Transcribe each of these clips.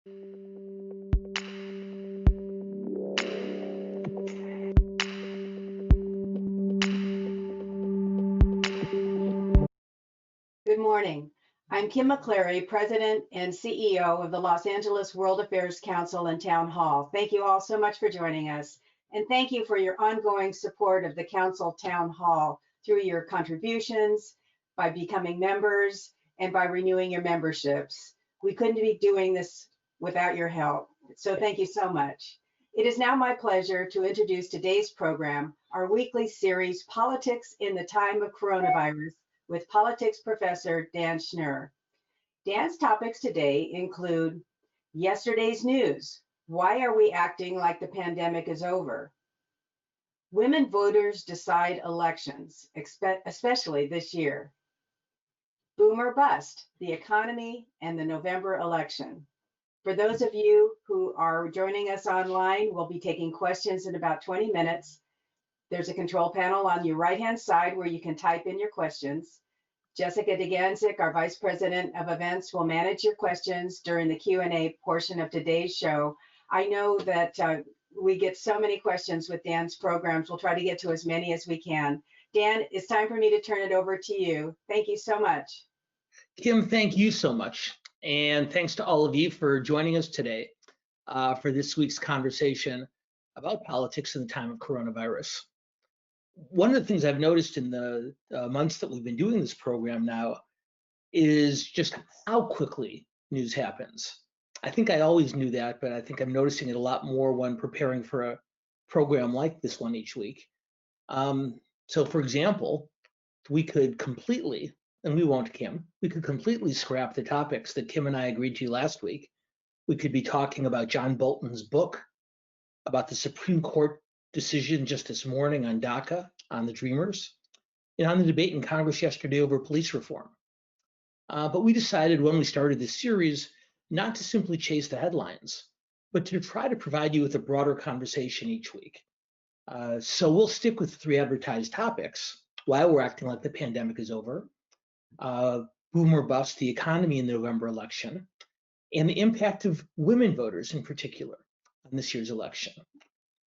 Good morning. I'm Kim McCleary, President and CEO of the Los Angeles World Affairs Council and Town Hall. Thank you all so much for joining us. And thank you for your ongoing support of the Council Town Hall through your contributions, by becoming members, and by renewing your memberships. We couldn't be doing this without your help. So thank you so much. It is now my pleasure to introduce today's program, our weekly series, Politics in the Time of Coronavirus, with politics professor Dan Schnur. Dan's topics today include yesterday's news. Why are we acting like the pandemic is over? Women voters decide elections, especially this year. Boom or bust, the economy and the November election. For those of you who are joining us online, we'll be taking questions in about 20 minutes. There's a control panel on your right-hand side where you can type in your questions. Jessica DeGanzik, our Vice President of Events, will manage your questions during the Q&A portion of today's show. I know that we get so many questions with Dan's programs. We'll try to get to as many as we can. Dan, it's time for me to turn it over to you. Thank you so much. Kim, thank you so much. And thanks to all of you for joining us today for this week's conversation about politics in the time of coronavirus. One of the things I've noticed in the months that we've been doing this program now is just how quickly news happens. I think I always knew that, but I think I'm noticing it a lot more when preparing for a program like this one each week. So for example, we could completely, and we won't, Kim, we could completely scrap the topics that Kim and I agreed to last week. We could be talking about John Bolton's book, about the Supreme Court decision just this morning on DACA, on the Dreamers, and on the debate in Congress yesterday over police reform. But we decided when we started this series not to simply chase the headlines, but to try to provide you with a broader conversation each week. So we'll stick with 3 advertised topics: why we're acting like the pandemic is over, boom or bust, the economy in the November election, and the impact of women voters in particular on this year's election.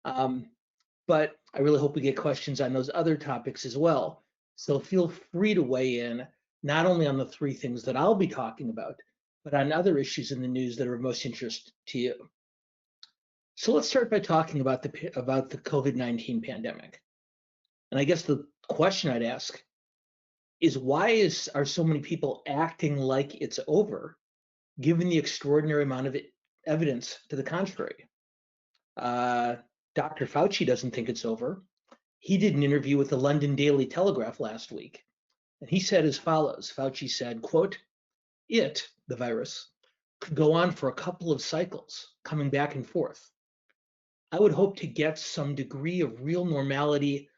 But I really hope we get questions on those other topics as well. So feel free to weigh in, not only on the 3 things that I'll be talking about, but on other issues in the news that are of most interest to you. So let's start by talking about the COVID-19 pandemic. And I guess the question I'd ask is, why are so many people acting like it's over, given the extraordinary amount of evidence to the contrary? Dr. Fauci doesn't think it's over. He did an interview with the London Daily Telegraph last week, and he said as follows. Fauci said, quote, the virus, could go on for a couple of cycles, coming back and forth. I would hope to get some degree of real normality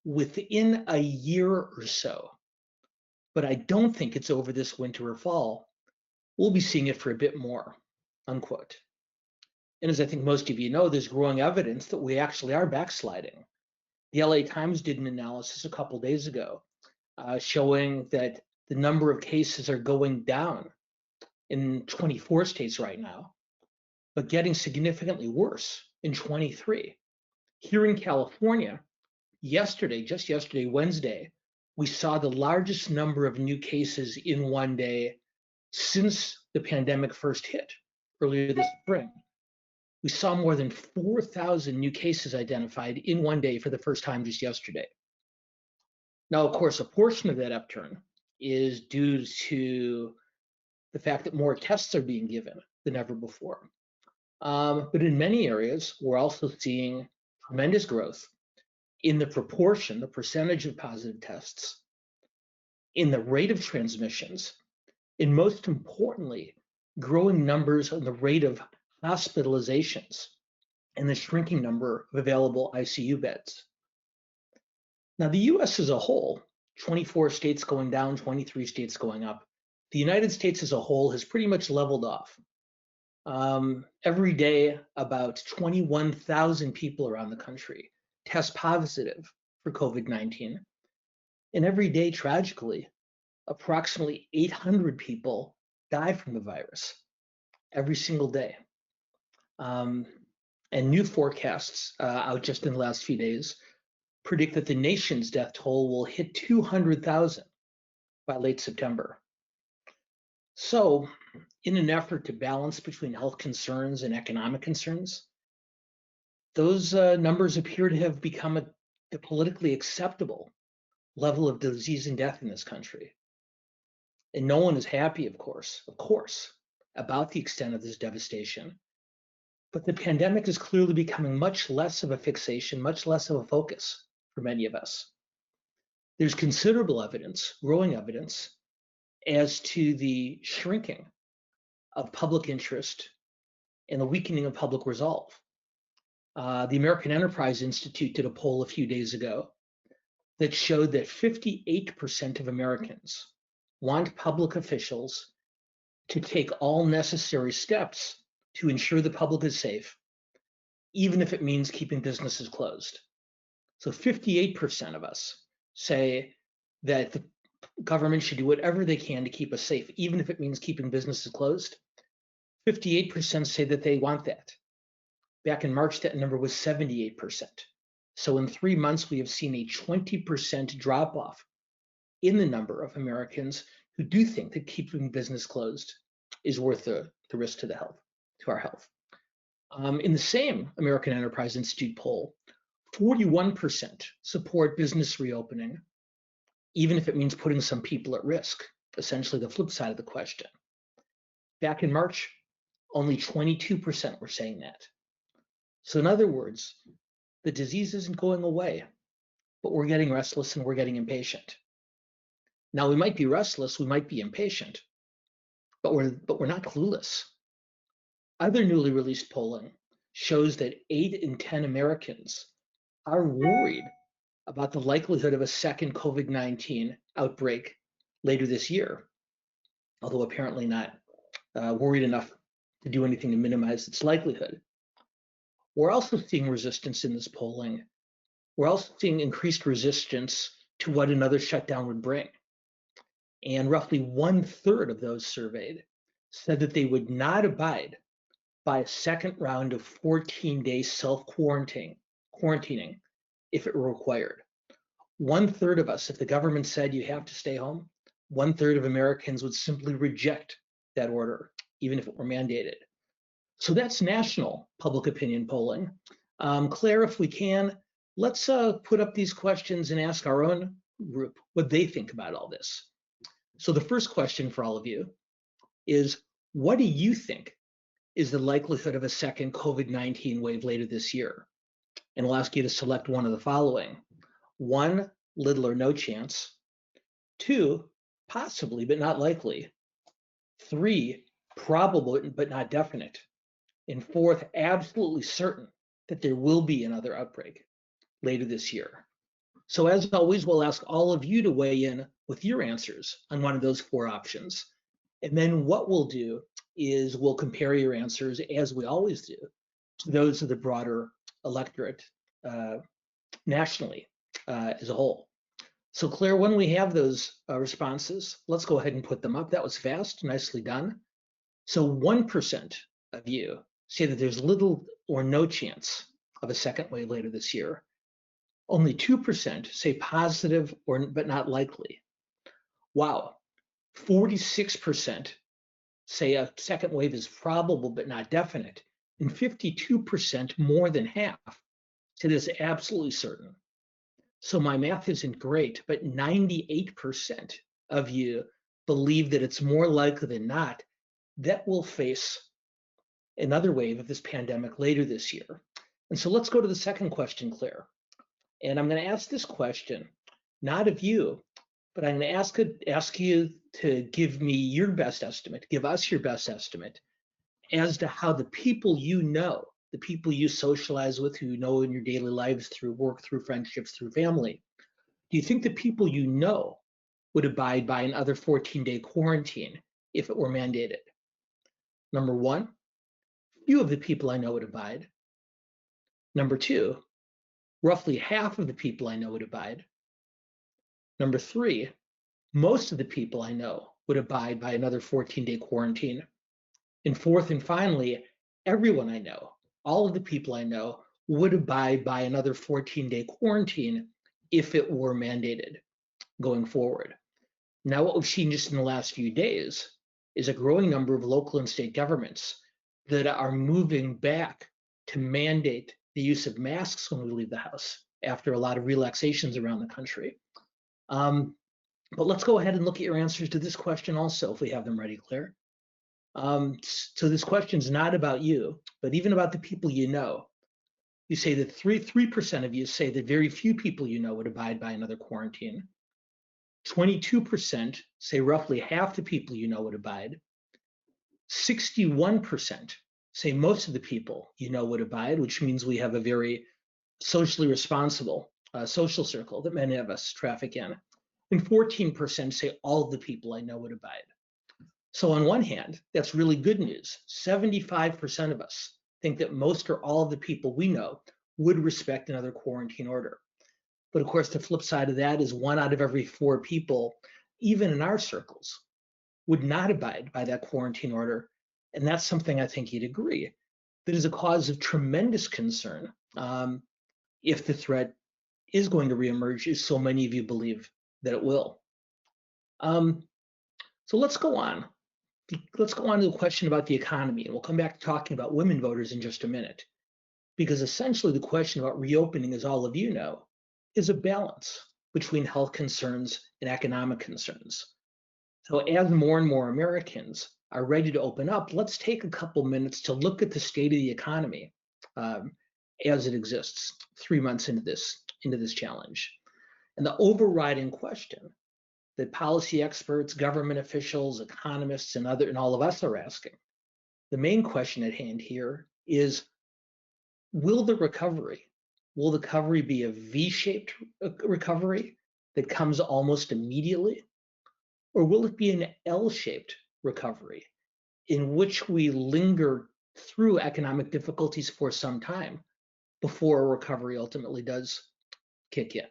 within a year or so, but I don't think it's over this winter or fall. We'll be seeing it for a bit more, unquote. And as I think most of you know, there's growing evidence that we actually are backsliding. The LA Times did an analysis a couple days ago showing that the number of cases are going down in 24 states right now, but getting significantly worse in 23. Here in California, just yesterday, Wednesday, we saw the largest number of new cases in one day since the pandemic first hit earlier this spring. We saw more than 4,000 new cases identified in one day for the first time just yesterday. Now, of course, a portion of that upturn is due to the fact that more tests are being given than ever before. But in many areas, we're also seeing tremendous growth in the proportion, the percentage of positive tests, in the rate of transmissions, and most importantly, growing numbers on the rate of hospitalizations and the shrinking number of available ICU beds. Now, the US as a whole, 24 states going down, 23 states going up, the United States as a whole has pretty much leveled off. Every day, about 21,000 people around the country test positive for COVID-19. And every day, tragically, approximately 800 people die from the virus. every single day. And new forecasts out just in the last few days predict that the nation's death toll will hit 200,000 by late September. So, in an effort to balance between health concerns and economic concerns, those numbers appear to have become the politically acceptable level of disease and death in this country. And no one is happy, of course, about the extent of this devastation. But the pandemic is clearly becoming much less of a fixation, much less of a focus for many of us. There's considerable evidence, growing evidence, as to the shrinking of public interest and the weakening of public resolve. The American Enterprise Institute did a poll a few days ago that showed that 58% of Americans want public officials to take all necessary steps to ensure the public is safe, even if it means keeping businesses closed. So 58% of us say that the government should do whatever they can to keep us safe, even if it means keeping businesses closed. 58% say that they want that. Back in March, that number was 78%. So in 3 months, we have seen a 20% drop off in the number of Americans who do think that keeping business closed is worth the risk to our health. In the same American Enterprise Institute poll, 41% support business reopening, even if it means putting some people at risk, essentially the flip side of the question. Back in March, only 22% were saying that. So in other words, the disease isn't going away, but we're getting restless and we're getting impatient. Now, we might be restless, we might be impatient, but we're not clueless. Other newly released polling shows that 8 in 10 Americans are worried about the likelihood of a second COVID-19 outbreak later this year, although apparently not worried enough to do anything to minimize its likelihood. We're also seeing resistance in this polling. We're also seeing increased resistance to what another shutdown would bring. And roughly 1/3 of those surveyed said that they would not abide by a second round of 14-day self-quarantining if it were required. 1/3 of us, if the government said you have to stay home, 1/3 of Americans would simply reject that order, even if it were mandated. So that's national public opinion polling. Claire, if we can, let's put up these questions and ask our own group what they think about all this. So the first question for all of you is, what do you think is the likelihood of a second COVID-19 wave later this year? And we'll ask you to select one of the following. 1, little or no chance. 2, possibly but not likely. 3, probable but not definite. And 4th, absolutely certain that there will be another outbreak later this year. So as always, we'll ask all of you to weigh in with your answers on one of those 4 options. And then what we'll do is we'll compare your answers, as we always do, to those of the broader electorate nationally as a whole. So Claire, when we have those responses, let's go ahead and put them up. That was fast, nicely done. So 1% of you say that there's little or no chance of a second wave later this year. Only 2% say positive but not likely. Wow. 46% say a second wave is probable but not definite. And 52%, more than half, say this is absolutely certain. So my math isn't great, but 98% of you believe that it's more likely than not that we'll face another wave of this pandemic later this year. And so let's go to the second question, Claire. And I'm going to ask this question, not of you, but I'm going to ask you to give me your best estimate, give us your best estimate as to how the people you know, the people you socialize with, who you know in your daily lives through work, through friendships, through family, do you think the people you know would abide by another 14-day quarantine if it were mandated? Number 1, few of the people I know would abide. Number 2, roughly half of the people I know would abide. Number 3, most of the people I know would abide by another 14-day quarantine. And fourth and finally, everyone I know, all of the people I know, would abide by another 14-day quarantine if it were mandated going forward. Now, what we've seen just in the last few days is a growing number of local and state governments that are moving back to mandate the use of masks when we leave the house after a lot of relaxations around the country. But let's go ahead and look at your answers to this question also, if we have them ready, Claire. So this question is not about you, but even about the people you know. You say that 3% of you say that very few people you know would abide by another quarantine. 22% say roughly half the people you know would abide. 61% say most of the people you know would abide, which means we have a very socially responsible social circle that many of us traffic in. And 14% say all of the people I know would abide. So on one hand, that's really good news. 75% of us think that most or all of the people we know would respect another quarantine order. But of course, the flip side of that is 1 out of every 4 people, even in our circles, would not abide by that quarantine order. And that's something I think you'd agree that is a cause of tremendous concern if the threat is going to reemerge, as so many of you believe that it will. So let's go on. Let's go on to the question about the economy, and we'll come back to talking about women voters in just a minute. Because essentially the question about reopening, as all of you know, is a balance between health concerns and economic concerns. So as more and more Americans are ready to open up, let's take a couple minutes to look at the state of the economy as it exists 3 months into this challenge. And the overriding question that policy experts, government officials, economists, and all of us are asking, the main question at hand here is, will the recovery be a V-shaped recovery that comes almost immediately? Or will it be an L-shaped recovery in which we linger through economic difficulties for some time before a recovery ultimately does kick in?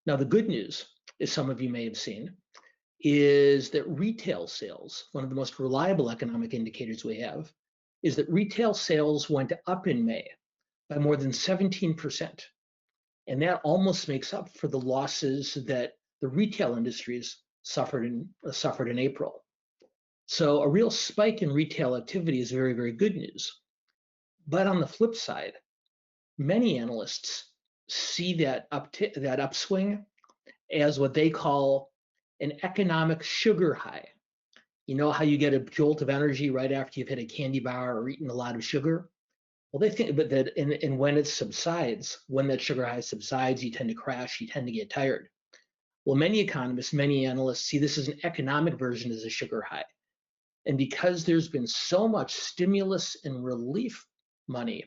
Now, the good news, as some of you may have seen, is that retail sales, one of the most reliable economic indicators we have, is that retail sales went up in May by more than 17%. And that almost makes up for the losses that the retail industries suffered in April. So a real spike in retail activity is very, very good news. But on the flip side, many analysts see that upswing as what they call an economic sugar high. You know how you get a jolt of energy right after you've hit a candy bar or eaten a lot of sugar? Well, they think that and when it subsides, when that sugar high subsides, you tend to crash, you tend to get tired. Well, many economists, many analysts see this as an economic version of the sugar high. And because there's been so much stimulus and relief money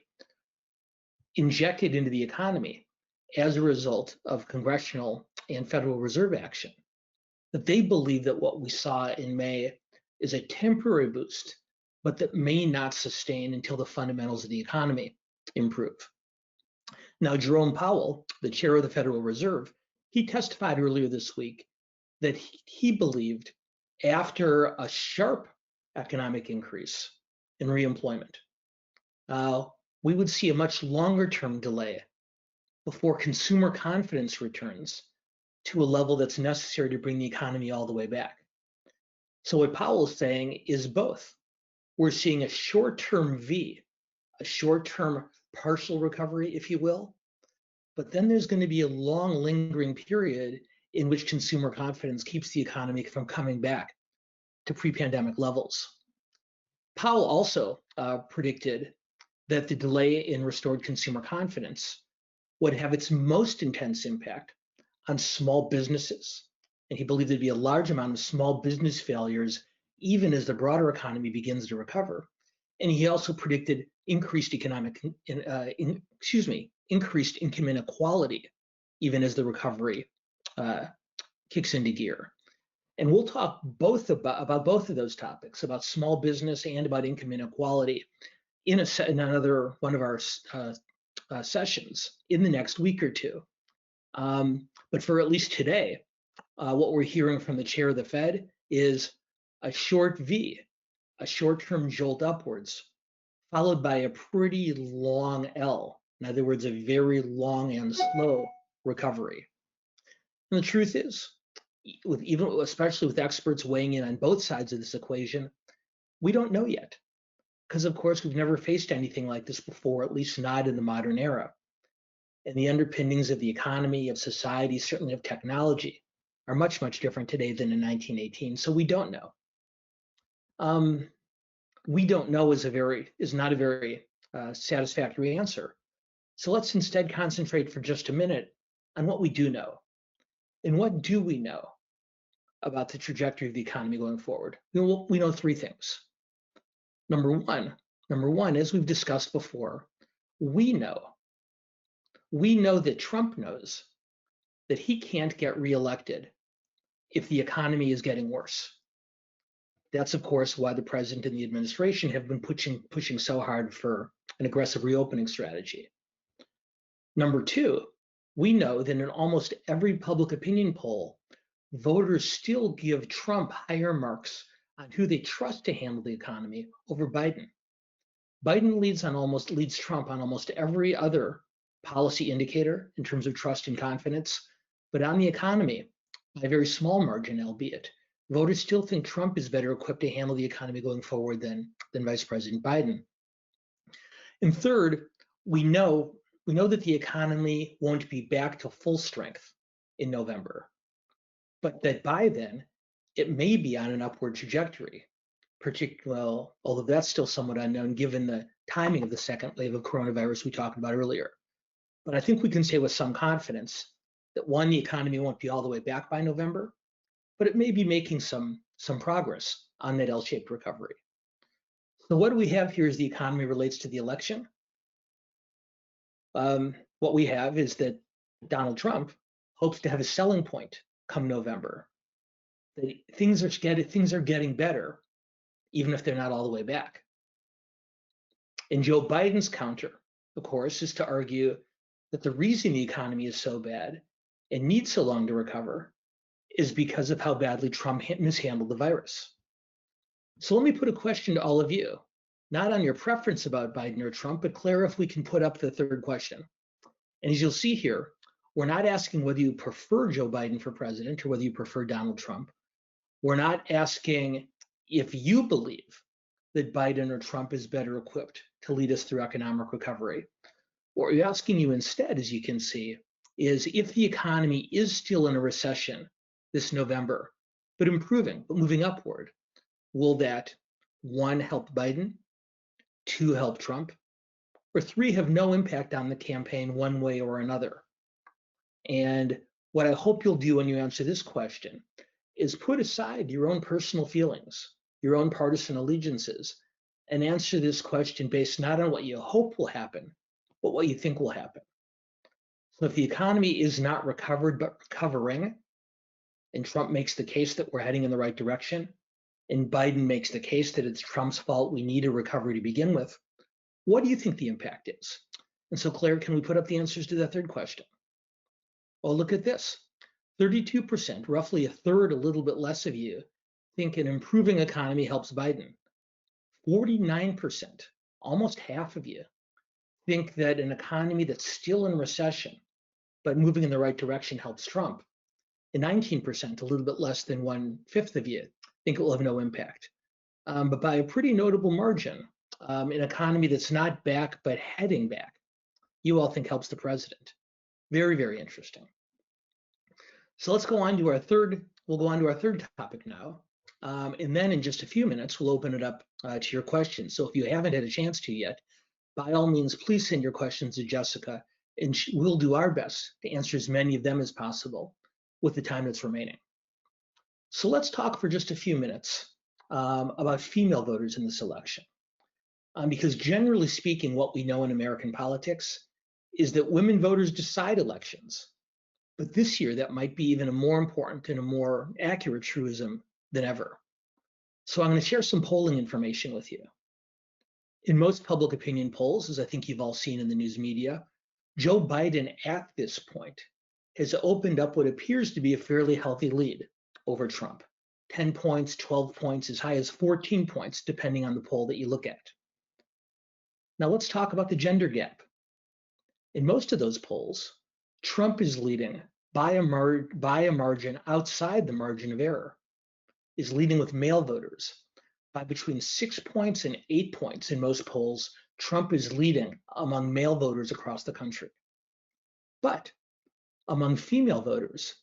injected into the economy as a result of congressional and Federal Reserve action, that they believe that what we saw in May is a temporary boost, but that may not sustain until the fundamentals of the economy improve. Now, Jerome Powell, the chair of the Federal Reserve, he testified earlier this week that he believed after a sharp economic increase in reemployment, we would see a much longer term delay before consumer confidence returns to a level that's necessary to bring the economy all the way back. So what Powell is saying is both. We're seeing a short-term V, a short-term partial recovery, if you will, but then there's going to be a long lingering period in which consumer confidence keeps the economy from coming back to pre-pandemic levels. Powell also predicted that the delay in restored consumer confidence would have its most intense impact on small businesses. And he believed there'd be a large amount of small business failures even as the broader economy begins to recover. And he also predicted increased increased income inequality even as the recovery kicks into gear. And we'll talk about both of those topics, about small business and about income inequality in another one of our sessions in the next week or two. But for at least today, what we're hearing from the chair of the Fed is a short V a short-term jolt upwards, followed by a pretty long L. In other words, a very long and slow recovery. And the truth is, especially with experts weighing in on both sides of this equation, we don't know yet. Because of course, we've never faced anything like this before, at least not in the modern era. And the underpinnings of the economy, of society, certainly of technology, are much, much different today than in 1918. So we don't know. We don't know is not a very satisfactory answer. So let's instead concentrate for just a minute on what we do know. And what do we know about the trajectory of the economy going forward? We know three things. Number one, as we've discussed before, we know that Trump knows that he can't get reelected if the economy is getting worse. That's, of course, why the president and the administration have been pushing so hard for an aggressive reopening strategy. Number two, we know that in almost every public opinion poll, voters still give Trump higher marks on who they trust to handle the economy over Biden. Biden leads Trump on almost every other policy indicator in terms of trust and confidence, but on the economy, by a very small margin, albeit, voters still think Trump is better equipped to handle the economy going forward than Vice President Biden. And third, we know that the economy won't be back to full strength in November, but that by then it may be on an upward trajectory, particularly, although that's still somewhat unknown given the timing of the second wave of coronavirus we talked about earlier. But I think we can say with some confidence that one, the economy won't be all the way back by November, but it may be making some progress on that L-shaped recovery. So what do we have here as the economy relates to the election? What we have is that Donald Trump hopes to have a selling point come November. That things are getting better, even if they're not all the way back. And Joe Biden's counter, of course, is to argue that the reason the economy is so bad and needs so long to recover is because of how badly Trump mishandled the virus. So let me put a question to all of you, not on your preference about Biden or Trump, but Clara, if we can put up the third question. And as you'll see here, we're not asking whether you prefer Joe Biden for president or whether you prefer Donald Trump. We're not asking if you believe that Biden or Trump is better equipped to lead us through economic recovery. What we're asking you instead, as you can see, is if the economy is still in a recession this November, but improving, but moving upward, will that, one, help Biden, two, help Trump, or three, have no impact on the campaign one way or another? And what I hope you'll do when you answer this question is put aside your own personal feelings, your own partisan allegiances, and answer this question based not on what you hope will happen, but what you think will happen. So if the economy is not recovered but recovering, and Trump makes the case that we're heading in the right direction, and Biden makes the case that it's Trump's fault, we need a recovery to begin with, what do you think the impact is? And so, Claire, can we put up the answers to that third question? Well, look at this. 32%, roughly a third, a little bit less of you, think an improving economy helps Biden. 49%, almost half of you, think that an economy that's still in recession, but moving in the right direction helps Trump. And 19%, a little bit less than 1/5 of you, think it will have no impact. But by a pretty notable margin, an economy that's not back, but heading back, you all think helps the president. Very, very interesting. So let's go on to our third, topic now. And then in just a few minutes, we'll open it up to your questions. So if you haven't had a chance to yet, by all means, please send your questions to Jessica, and we'll do our best to answer as many of them as possible with the time that's remaining. So let's talk for just a few minutes about female voters in this election. Because generally speaking, what we know in American politics is that women voters decide elections. But this year, that might be even a more important and a more accurate truism than ever. So I'm going to share some polling information with you. In most public opinion polls, as I think you've all seen in the news media, Joe Biden at this point has opened up what appears to be a fairly healthy lead over Trump. 10 points, 12 points, as high as 14 points, depending on the poll that you look at. Now let's talk about the gender gap. In most of those polls, Trump is leading by a margin outside the margin of error, is leading with male voters by between 6 points and 8 points. In most polls, Trump is leading among male voters across the country. But among female voters,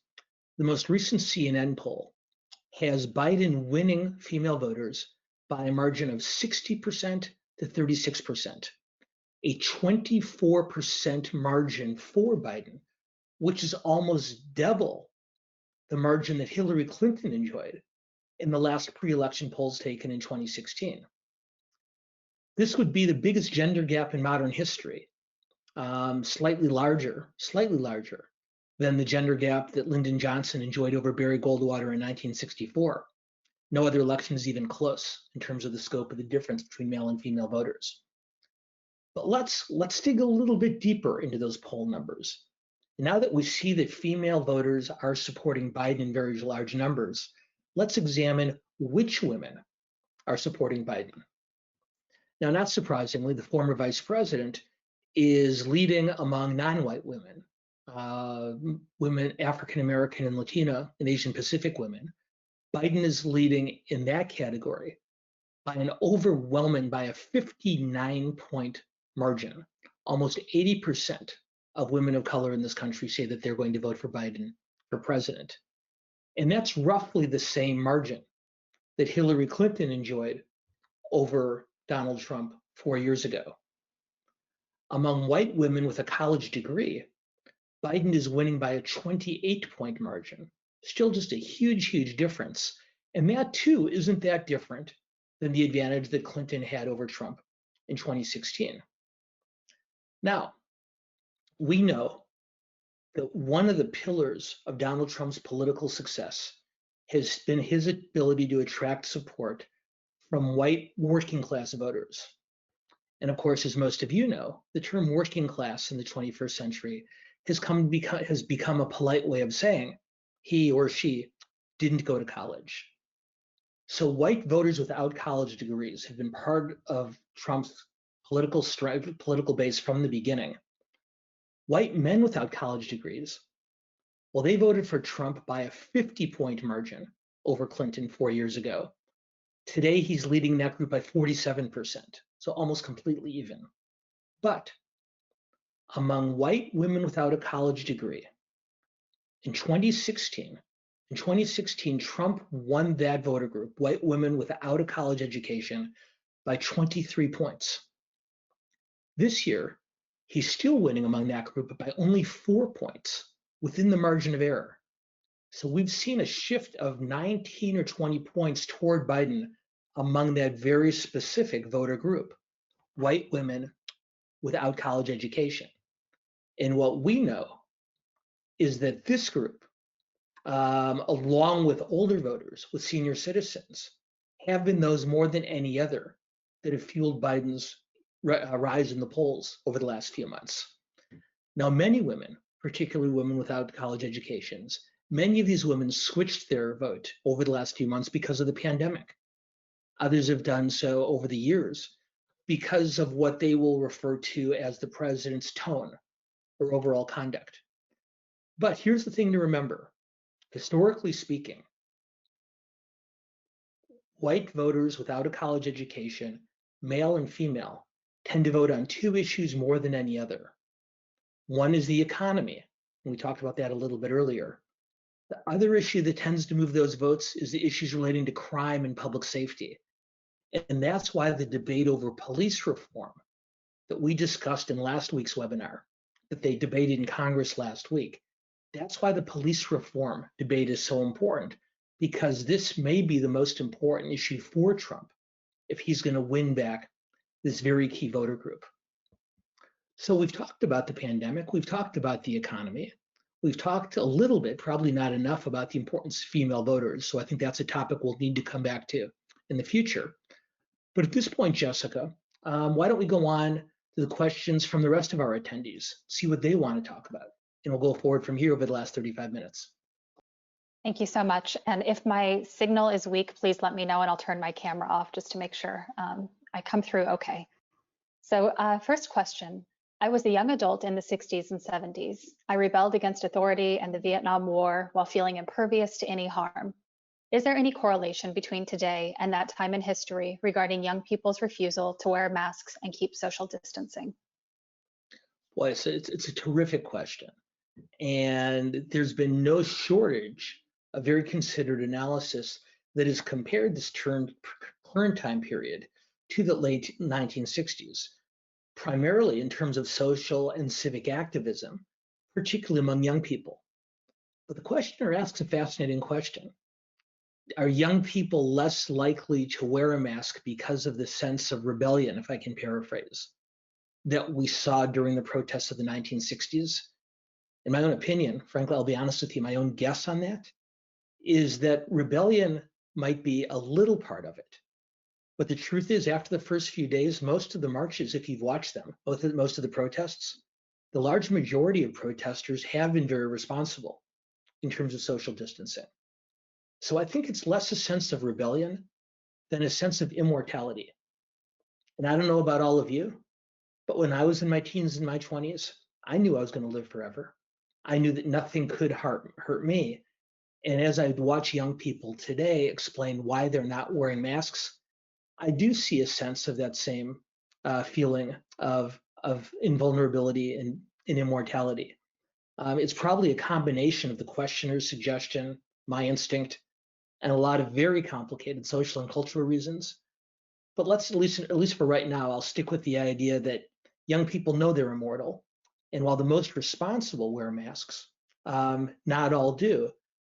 the most recent CNN poll has Biden winning female voters by a margin of 60% to 36%, a 24% margin for Biden, which is almost double the margin that Hillary Clinton enjoyed in the last pre-election polls taken in 2016. This would be the biggest gender gap in modern history, slightly larger than the gender gap that Lyndon Johnson enjoyed over Barry Goldwater in 1964. No other election is even close in terms of the scope of the difference between male and female voters. But let's dig a little bit deeper into those poll numbers. Now that we see that female voters are supporting Biden in very large numbers, let's examine which women are supporting Biden. Now, not surprisingly, the former vice president is leading among non-white women, women, African-American and Latina and Asian Pacific women. Biden is leading in that category by a 59-point margin. Almost 80% of women of color in this country say that they're going to vote for Biden for president. And that's roughly the same margin that Hillary Clinton enjoyed over Donald Trump 4 years ago. Among white women with a college degree, Biden is winning by a 28-point margin. Still just a huge, huge difference. And that too isn't that different than the advantage that Clinton had over Trump in 2016. Now, we know that one of the pillars of Donald Trump's political success has been his ability to attract support from white working class voters. And of course, as most of you know, the term working class in the 21st century has become a polite way of saying he or she didn't go to college. So white voters without college degrees have been part of Trump's political base from the beginning. White men without college degrees, well, they voted for Trump by a 50-point margin over Clinton 4 years ago. Today, he's leading that group by 47%, so almost completely even. But among white women without a college degree, in 2016, Trump won that voter group, white women without a college education, by 23 points. This year, he's still winning among that group by only 4 points, within the margin of error. So we've seen a shift of 19 or 20 points toward Biden among that very specific voter group, white women without college education. And what we know is that this group, along with older voters, with senior citizens, have been those more than any other that have fueled Biden's rise in the polls over the last few months. Now, many women, particularly women without college educations, many of these women switched their vote over the last few months because of the pandemic. Others have done so over the years because of what they will refer to as the president's tone or overall conduct. But here's the thing to remember. Historically speaking, white voters without a college education, male and female, tend to vote on two issues more than any other. One is the economy, and we talked about that a little bit earlier. The other issue that tends to move those votes is the issues relating to crime and public safety. And that's why the debate over police reform that we discussed in last week's webinar, that they debated in Congress last week, that's why the police reform debate is so important, because this may be the most important issue for Trump if he's going to win back this very key voter group. So we've talked about the pandemic, we've talked about the economy, we've talked a little bit, probably not enough, about the importance of female voters. So I think that's a topic we'll need to come back to in the future. But at this point, Jessica, why don't we go on to the questions from the rest of our attendees, see what they want to talk about, and we'll go forward from here over the last 35 minutes. Thank you so much. And if my signal is weak, please let me know and I'll turn my camera off just to make sure I come through okay. So first question, I was a young adult in the 60s and 70s. I rebelled against authority and the Vietnam War while feeling impervious to any harm. Is there any correlation between today and that time in history regarding young people's refusal to wear masks and keep social distancing? Well, it's a terrific question. And there's been no shortage of very considered analysis that has compared this current time period to the late 1960s, primarily in terms of social and civic activism, particularly among young people. But the questioner asks a fascinating question. Are young people less likely to wear a mask because of the sense of rebellion, if I can paraphrase, that we saw during the protests of the 1960s? In my own opinion, frankly, I'll be honest with you, my own guess on that is that rebellion might be a little part of it. But the truth is, after the first few days, most of the marches, if you've watched them, most of the protests, the large majority of protesters have been very responsible in terms of social distancing. So I think it's less a sense of rebellion than a sense of immortality. And I don't know about all of you, but when I was in my teens and my 20s, I knew I was going to live forever. I knew that nothing could hurt me. And as I watch young people today explain why they're not wearing masks, I do see a sense of that same feeling of invulnerability and immortality. It's probably a combination of the questioner's suggestion, my instinct, and a lot of very complicated social and cultural reasons. But let's at least for right now, I'll stick with the idea that young people know they're immortal. And while the most responsible wear masks, not all do,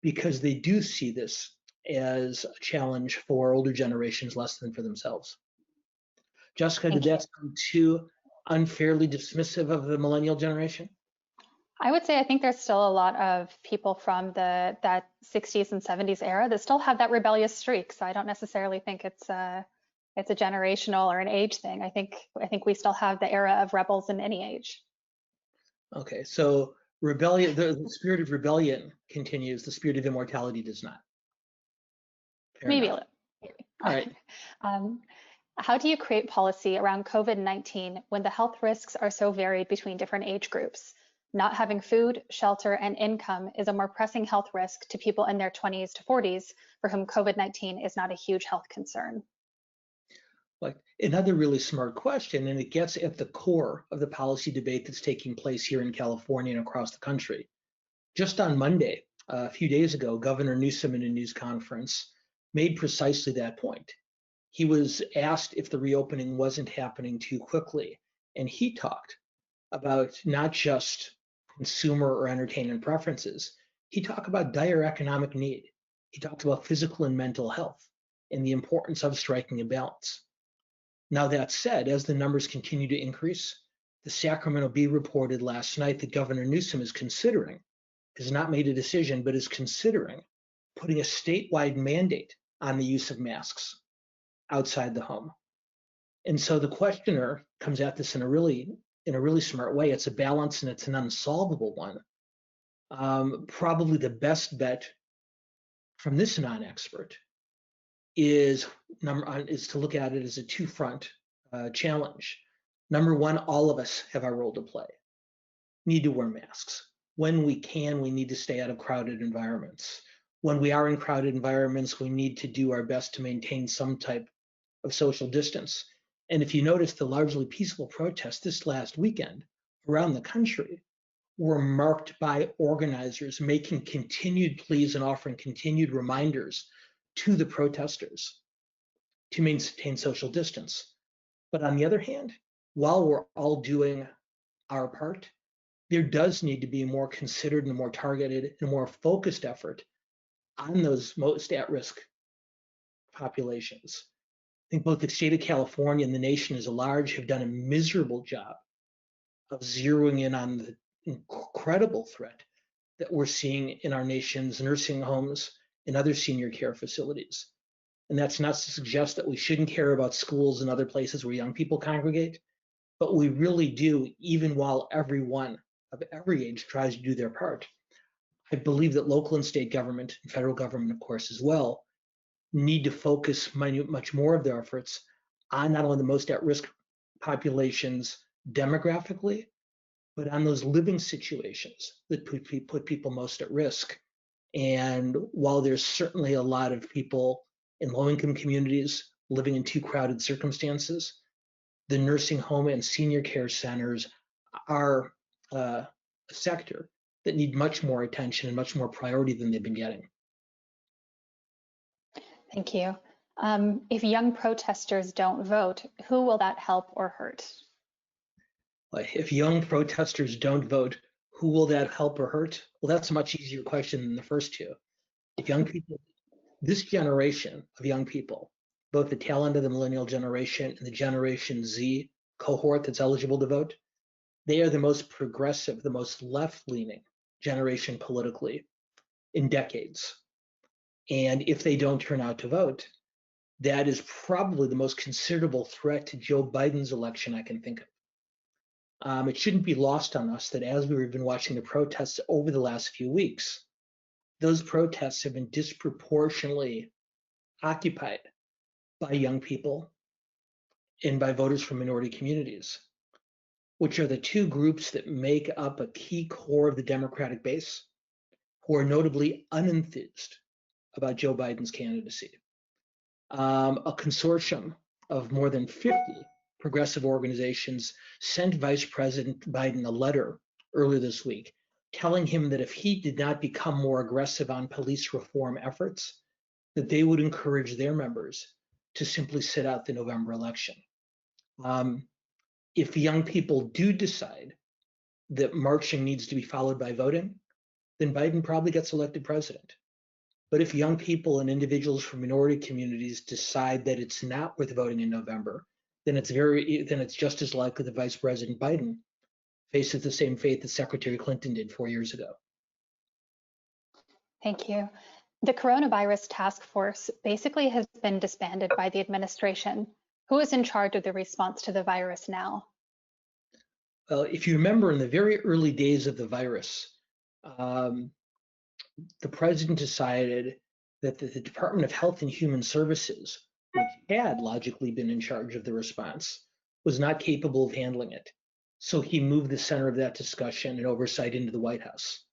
because they do see this as a challenge for older generations less than for themselves. Jessica, did that sound too unfairly dismissive of the millennial generation? I would say I think there's still a lot of people from that 60s and 70s era that still have that rebellious streak. So I don't necessarily think it's a generational or an age thing. I think we still have the era of rebels in any age. Okay, so rebellion, the spirit of rebellion continues, the spirit of immortality does not. Fair Maybe enough. a little. All right. How do you create policy around COVID-19 when the health risks are so varied between different age groups? Not having food, shelter, and income is a more pressing health risk to people in their 20s to 40s for whom COVID-19 is not a huge health concern. Like another really smart question, and it gets at the core of the policy debate that's taking place here in California and across the country. Just on Monday, a few days ago, Governor Newsom in a news conference made precisely that point. He was asked if the reopening wasn't happening too quickly, and he talked about not just consumer or entertainment preferences. He talked about dire economic need. He talked about physical and mental health and the importance of striking a balance. Now, that said, as the numbers continue to increase, the Sacramento Bee reported last night that Governor Newsom is considering, has not made a decision, but is considering putting a statewide mandate on the use of masks outside the home. And so the questioner comes at this in a really smart way. It's a balance and it's an unsolvable one. Probably the best bet from this non-expert is to look at it as a two-front challenge. Number one, all of us have our role to play. Need to wear masks. When we can, we need to stay out of crowded environments. When we are in crowded environments, we need to do our best to maintain some type of social distance. And if you notice, the largely peaceful protests this last weekend around the country were marked by organizers making continued pleas and offering continued reminders to the protesters to maintain social distance. But on the other hand, while we're all doing our part, there does need to be a more considered and more targeted and more focused effort on those most at-risk populations. I think both the state of California and the nation as a large have done a miserable job of zeroing in on the incredible threat that we're seeing in our nation's nursing homes and other senior care facilities. And that's not to suggest that we shouldn't care about schools and other places where young people congregate, but we really do, even while everyone of every age tries to do their part. I believe that local and state government, and federal government, of course, as well, need to focus much more of their efforts on not only the most at-risk populations demographically, but on those living situations that put people most at risk. And while there's certainly a lot of people in low-income communities living in too crowded circumstances, the nursing home and senior care centers are a sector that need much more attention and much more priority than they've been getting. Thank you. If young protesters don't vote, who will that help or hurt? If young protesters don't vote, who will that help or hurt? Well, that's a much easier question than the first two. If young people, this generation of young people, both the tail end of the millennial generation and the Generation Z cohort that's eligible to vote, they are the most progressive, the most left-leaning generation politically in decades. And if they don't turn out to vote, that is probably the most considerable threat to Joe Biden's election I can think of. It shouldn't be lost on us that as we've been watching the protests over the last few weeks, those protests have been disproportionately occupied by young people and by voters from minority communities, which are the two groups that make up a key core of the Democratic base, who are notably unenthused about Joe Biden's candidacy. A consortium of more than 50 progressive organizations sent Vice President Biden a letter earlier this week telling him that if he did not become more aggressive on police reform efforts, that they would encourage their members to simply sit out the November election. If young people do decide that marching needs to be followed by voting, then Biden probably gets elected president. But if young people and individuals from minority communities decide that it's not worth voting in November, then it's just as likely that Vice President Biden faces the same fate that Secretary Clinton did 4 years ago. Thank you. The coronavirus task force basically has been disbanded by the administration. Who is in charge of the response to the virus now? Well, if you remember in the very early days of the virus, the president decided that the Department of Health and Human Services, which had logically been in charge of the response, was not capable of handling it. So he moved the center of that discussion and oversight into the White House.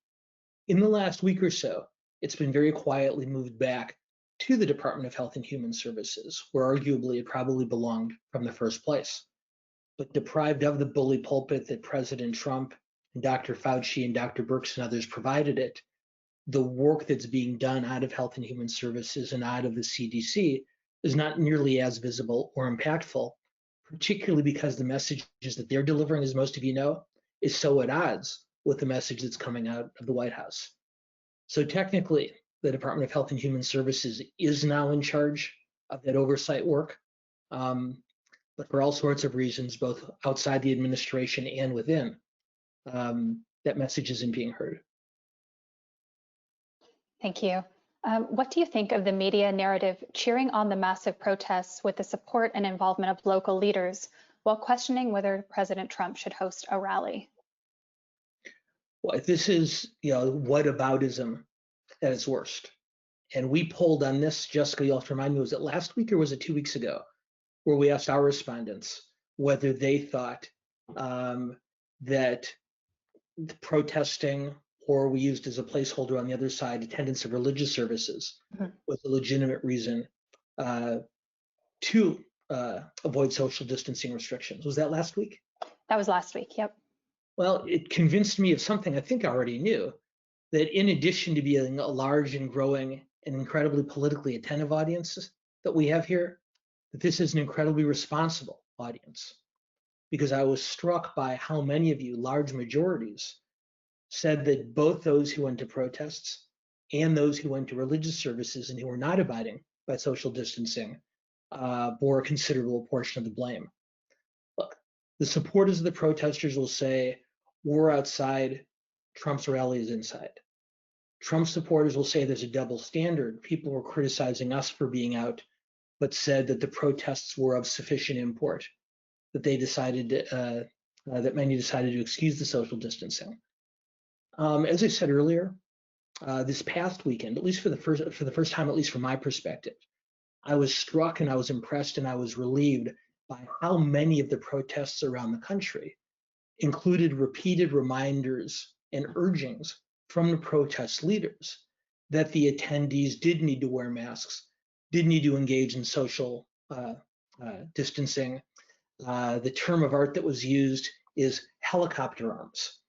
In the last week or so, it's been very quietly moved back to the Department of Health and Human Services, where arguably it probably belonged from the first place. But deprived of the bully pulpit that President Trump and Dr. Fauci and Dr. Birx and others provided it, the work that's being done out of Health and Human Services and out of the CDC is not nearly as visible or impactful, particularly because the messages that they're delivering, as most of you know, is so at odds with the message that's coming out of the White House. So technically, the Department of Health and Human Services is now in charge of that oversight work. But for all sorts of reasons, both outside the administration and within, that message isn't being heard. Thank you. What do you think of the media narrative cheering on the massive protests with the support and involvement of local leaders while questioning whether President Trump should host a rally? Well, this is, whataboutism at its worst. And we polled on this, Jessica, you'll have to remind me, was it last week or was it 2 weeks ago, where we asked our respondents whether they thought that the protesting, or we used as a placeholder on the other side, attendance of religious services, was a legitimate reason to avoid social distancing restrictions. Was that last week? That was last week, yep. Well, it convinced me of something I think I already knew, that in addition to being a large and growing and incredibly politically attentive audience that we have here, that this is an incredibly responsible audience. Because I was struck by how many of you, large majorities, said that both those who went to protests and those who went to religious services and who were not abiding by social distancing bore a considerable portion of the blame. Look, the supporters of the protesters will say, we're outside, Trump's rally is inside. Trump supporters will say there's a double standard. People were criticizing us for being out, but said that the protests were of sufficient import, that they decided that many decided to excuse the social distancing. As I said earlier, this past weekend, at least for the first time, at least from my perspective, I was struck and I was impressed and I was relieved by how many of the protests around the country included repeated reminders and urgings from the protest leaders that the attendees did need to wear masks, did need to engage in social distancing. The term of art that was used is helicopter arms.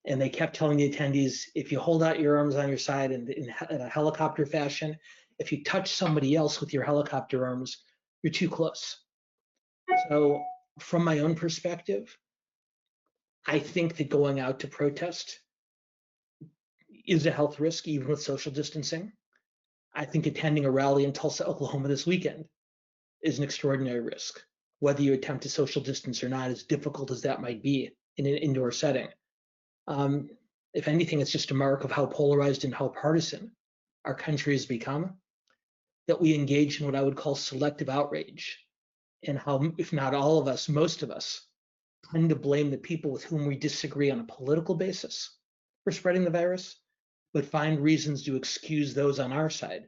And they kept telling the attendees, if you hold out your arms on your side in a helicopter fashion, if you touch somebody else with your helicopter arms, you're too close. So from my own perspective, I think that going out to protest is a health risk, even with social distancing. I think attending a rally in Tulsa, Oklahoma this weekend is an extraordinary risk, whether you attempt to social distance or not, as difficult as that might be in an indoor setting. If anything, it's just a mark of how polarized and how partisan our country has become, that we engage in what I would call selective outrage, and how, if not all of us, most of us, tend to blame the people with whom we disagree on a political basis for spreading the virus, but find reasons to excuse those on our side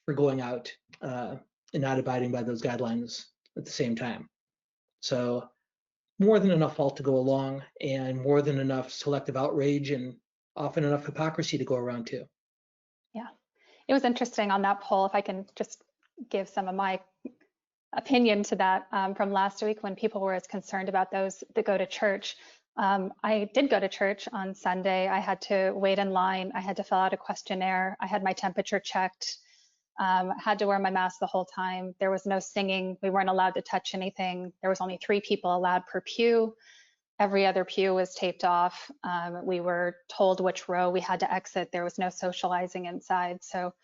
for going out and not abiding by those guidelines at the same time. So more than enough fault to go along, and more than enough selective outrage, and often enough hypocrisy to go around too. Yeah, it was interesting on that poll, if I can just give some of my opinion to that from last week when people were as concerned about those that go to church. I did go to church on Sunday. I had to wait in line. I had to fill out a questionnaire. I had my temperature checked. Had to wear my mask the whole time. There was no singing. We weren't allowed to touch anything. There was only 3 people allowed per pew. Every other pew was taped off. We were told which row we had to exit. There was no socializing inside. So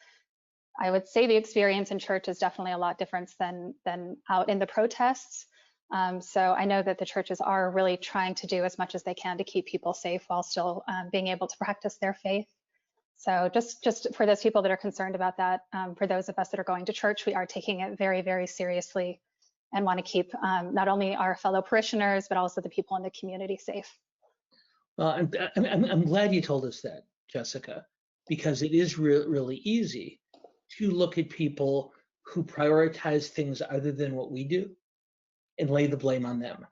I would say the experience in church is definitely a lot different than out in the protests. So I know that the churches are really trying to do as much as they can to keep people safe while still being able to practice their faith. So just for those people that are concerned about that, for those of us that are going to church, we are taking it very, very seriously and want to keep not only our fellow parishioners, but also the people in the community safe. Well, I'm glad you told us that, Jessica, because it is really easy to look at people who prioritize things other than what we do and lay the blame on them.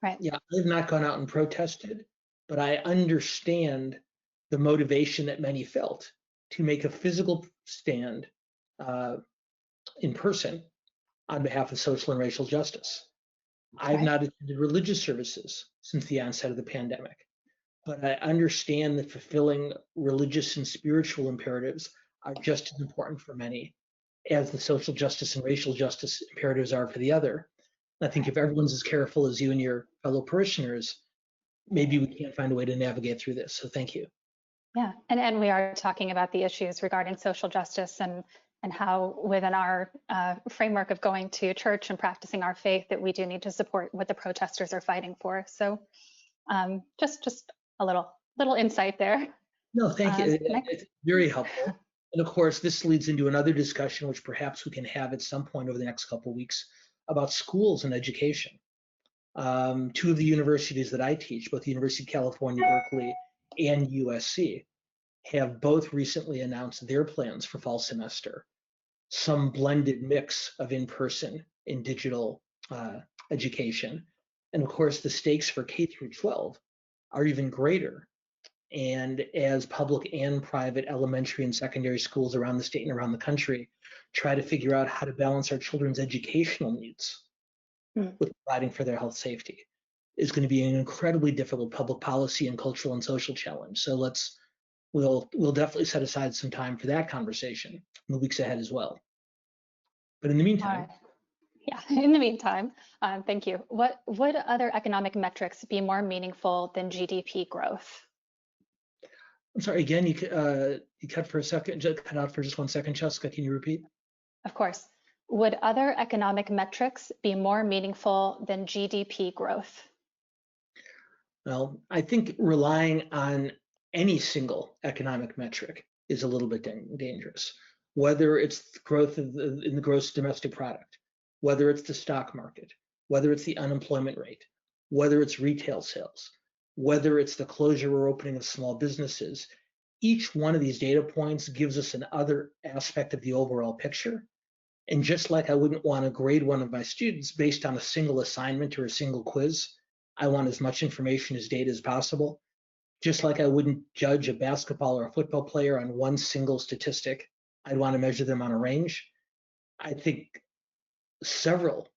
Right. Yeah, I've not gone out and protested, but I understand the motivation that many felt to make a physical stand in person on behalf of social and racial justice. I've not attended religious services since the onset of the pandemic, but I understand that fulfilling religious and spiritual imperatives are just as important for many as the social justice and racial justice imperatives are for the other. I think if everyone's as careful as you and your fellow parishioners, maybe we can't find a way to navigate through this. So thank you. Yeah, and we are talking about the issues regarding social justice and how within our framework of going to church and practicing our faith that we do need to support what the protesters are fighting for. So just a little insight there. No, thank you. It's very helpful. And of course, this leads into another discussion, which perhaps we can have at some point over the next couple of weeks, about schools and education. 2 of the universities that I teach, both the University of California, Berkeley, and USC, have both recently announced their plans for fall semester, some blended mix of in-person and digital education. And of course, the stakes for K through 12 are even greater. And as public and private elementary and secondary schools around the state and around the country try to figure out how to balance our children's educational needs with providing for their health safety, is going to be an incredibly difficult public policy and cultural and social challenge. So we'll definitely set aside some time for that conversation in the weeks ahead as well. But in the meantime, in the meantime, thank you. What would other economic metrics be more meaningful than GDP growth? I'm sorry, again, you cut for a second, cut out for just 1 second, Jessica, can you repeat? Of course. Would other economic metrics be more meaningful than GDP growth? Well, I think relying on any single economic metric is a little bit dangerous. Whether it's growth in the gross domestic product, whether it's the stock market, whether it's the unemployment rate, whether it's retail sales, whether it's the closure or opening of small businesses, each one of these data points gives us another aspect of the overall picture. And just like I wouldn't want to grade one of my students based on a single assignment or a single quiz, I want as much information as data as possible. Just like I wouldn't judge a basketball or a football player on one single statistic, I'd want to measure them on a range. I think several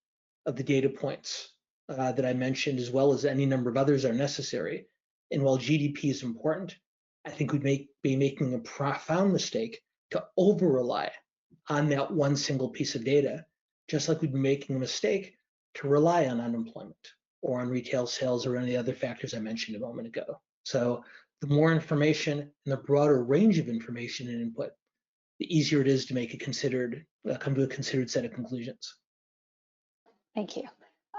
of the data points that I mentioned, as well as any number of others, are necessary. And while GDP is important, I think we'd be making a profound mistake to over-rely on that one single piece of data, just like we'd be making a mistake to rely on unemployment or on retail sales or any other factors I mentioned a moment ago. So the more information and the broader range of information and input, the easier it is to make come to a considered set of conclusions. Thank you.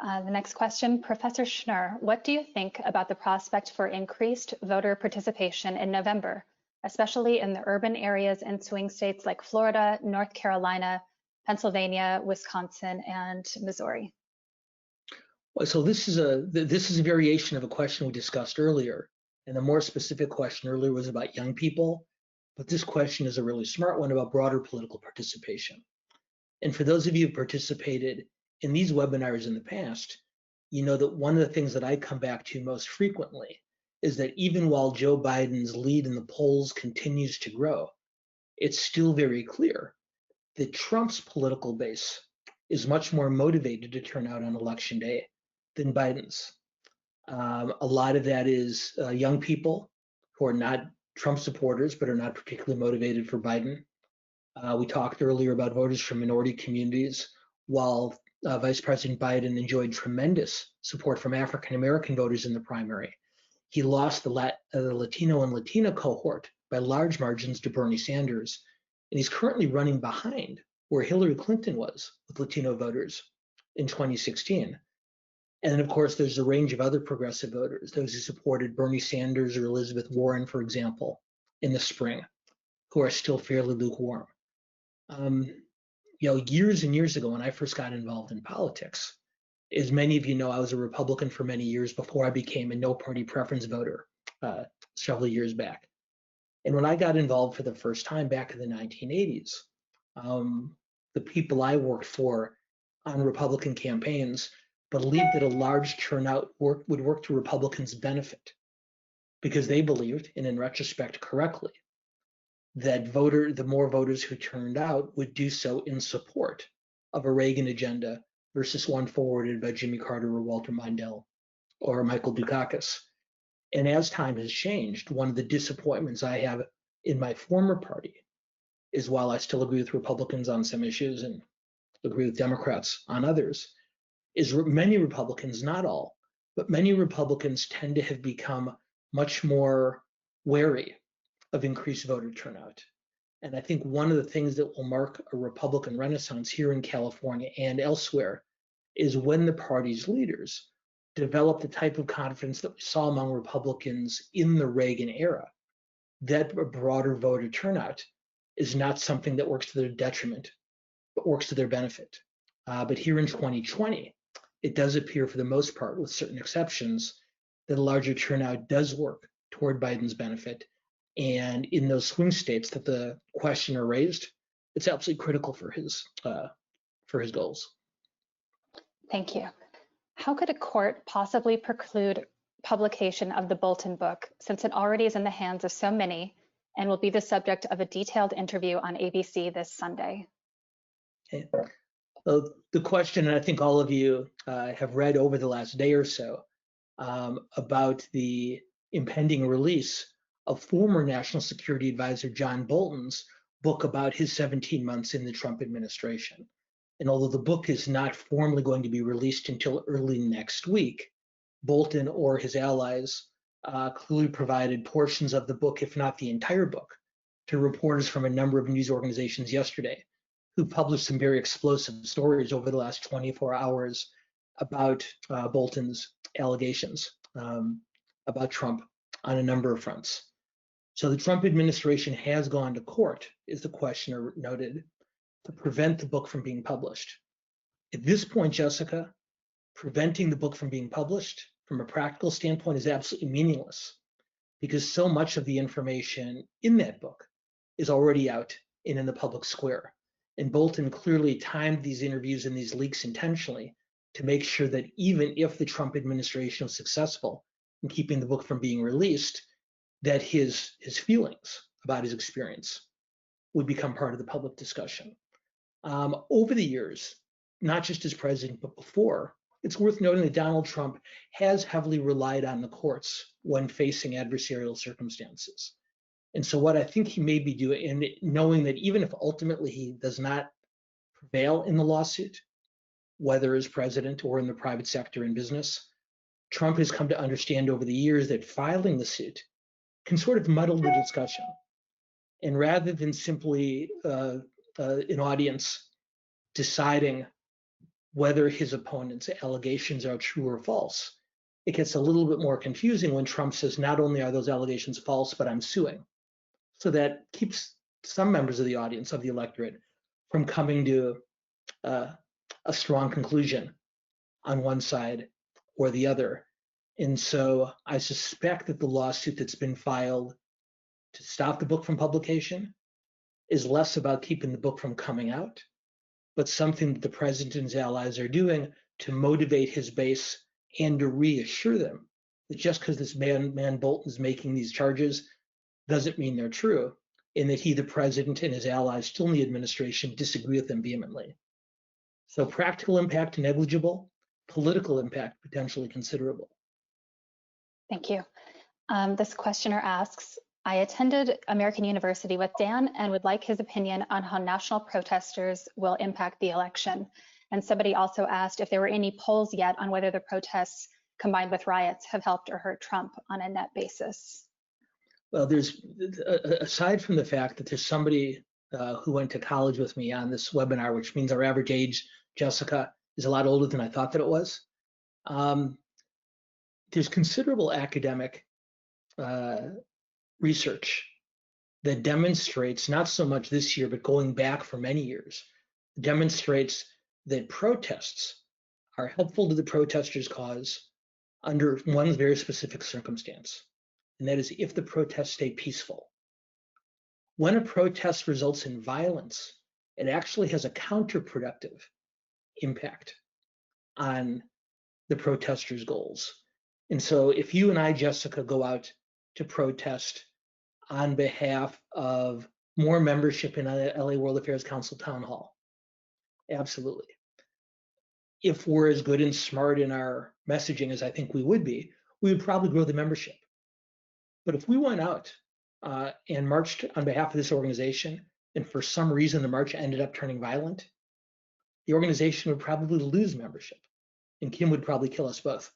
The next question, Professor Schnur, what do you think about the prospect for increased voter participation in November, especially in the urban areas and swing states like Florida, North Carolina, Pennsylvania, Wisconsin, and Missouri? Well, so this is a variation of a question we discussed earlier. And the more specific question earlier was about young people, but this question is a really smart one about broader political participation. And for those of you who participated in these webinars in the past, you know that one of the things that I come back to most frequently is that even while Joe Biden's lead in the polls continues to grow, it's still very clear that Trump's political base is much more motivated to turn out on election day than Biden's. A lot of that is young people who are not Trump supporters, but are not particularly motivated for Biden. We talked earlier about voters from minority communities. While Vice President Biden enjoyed tremendous support from African American voters in the primary, he lost the Latino and Latina cohort by large margins to Bernie Sanders, and he's currently running behind where Hillary Clinton was with Latino voters in 2016. And then, of course, there's a range of other progressive voters, those who supported Bernie Sanders or Elizabeth Warren, for example, in the spring, who are still fairly lukewarm. Years and years ago, when I first got involved in politics, as many of you know, I was a Republican for many years before I became a no party preference voter several years back. And when I got involved for the first time back in the 1980s, the people I worked for on Republican campaigns believed that a large turnout would work to Republicans' benefit because they believed, and in retrospect correctly, that the more voters who turned out would do so in support of a Reagan agenda versus one forwarded by Jimmy Carter or Walter Mondale or Michael Dukakis. And as time has changed, one of the disappointments I have in my former party is while I still agree with Republicans on some issues and agree with Democrats on others, is many Republicans, not all, but many Republicans tend to have become much more wary of increased voter turnout. And I think one of the things that will mark a Republican renaissance here in California and elsewhere is when the party's leaders develop the type of confidence that we saw among Republicans in the Reagan era, that a broader voter turnout is not something that works to their detriment, but works to their benefit. But here in 2020, it does appear for the most part, with certain exceptions, that a larger turnout does work toward Biden's benefit. And in those swing states that the questioner raised, it's absolutely critical for his goals. Thank you. How could a court possibly preclude publication of the Bolton book, since it already is in the hands of so many and will be the subject of a detailed interview on ABC this Sunday? Okay. Well, the question, and I think all of you have read over the last day or so about the impending release of former National Security Advisor John Bolton's book about his 17 months in the Trump administration. And although the book is not formally going to be released until early next week, Bolton or his allies clearly provided portions of the book, if not the entire book, to reporters from a number of news organizations yesterday, who published some very explosive stories over the last 24 hours about Bolton's allegations about Trump on a number of fronts. So the Trump administration has gone to court, as the questioner noted, to prevent the book from being published. At this point, Jessica, preventing the book from being published from a practical standpoint is absolutely meaningless, because so much of the information in that book is already out and in the public square. And Bolton clearly timed these interviews and these leaks intentionally to make sure that even if the Trump administration was successful in keeping the book from being released, that his feelings about his experience would become part of the public discussion. Over the years, not just as president, but before, it's worth noting that Donald Trump has heavily relied on the courts when facing adversarial circumstances. And so what I think he may be doing, and knowing that even if ultimately he does not prevail in the lawsuit, whether as president or in the private sector in business, Trump has come to understand over the years that filing the suit can sort of muddle the discussion. And rather than simply an audience deciding whether his opponent's allegations are true or false, it gets a little bit more confusing when Trump says, not only are those allegations false, but I'm suing. So that keeps some members of the audience, of the electorate, from coming to a strong conclusion on one side or the other. And so I suspect that the lawsuit that's been filed to stop the book from publication is less about keeping the book from coming out, but something that the president and his allies are doing to motivate his base and to reassure them that just because this man Bolton is making these charges doesn't mean they're true, and that he, the president, and his allies still in the administration disagree with them vehemently. So practical impact negligible, political impact potentially considerable. Thank you. This questioner asks, I attended American University with Dan and would like his opinion on how national protesters will impact the election. And somebody also asked if there were any polls yet on whether the protests combined with riots have helped or hurt Trump on a net basis. Well, there's, aside from the fact that there's somebody who went to college with me on this webinar, which means our average age, Jessica, is a lot older than I thought that it was. There's considerable academic research that demonstrates, not so much this year, but going back for many years, demonstrates that protests are helpful to the protesters' cause under one very specific circumstance, and that is if the protests stay peaceful. When a protest results in violence, it actually has a counterproductive impact on the protesters' goals. And so if you and I, Jessica, go out to protest on behalf of more membership in LA World Affairs Council Town Hall, absolutely. If we're as good and smart in our messaging as I think we would be, we would probably grow the membership. But if we went out and marched on behalf of this organization, and for some reason the march ended up turning violent, the organization would probably lose membership, and Kim would probably kill us both.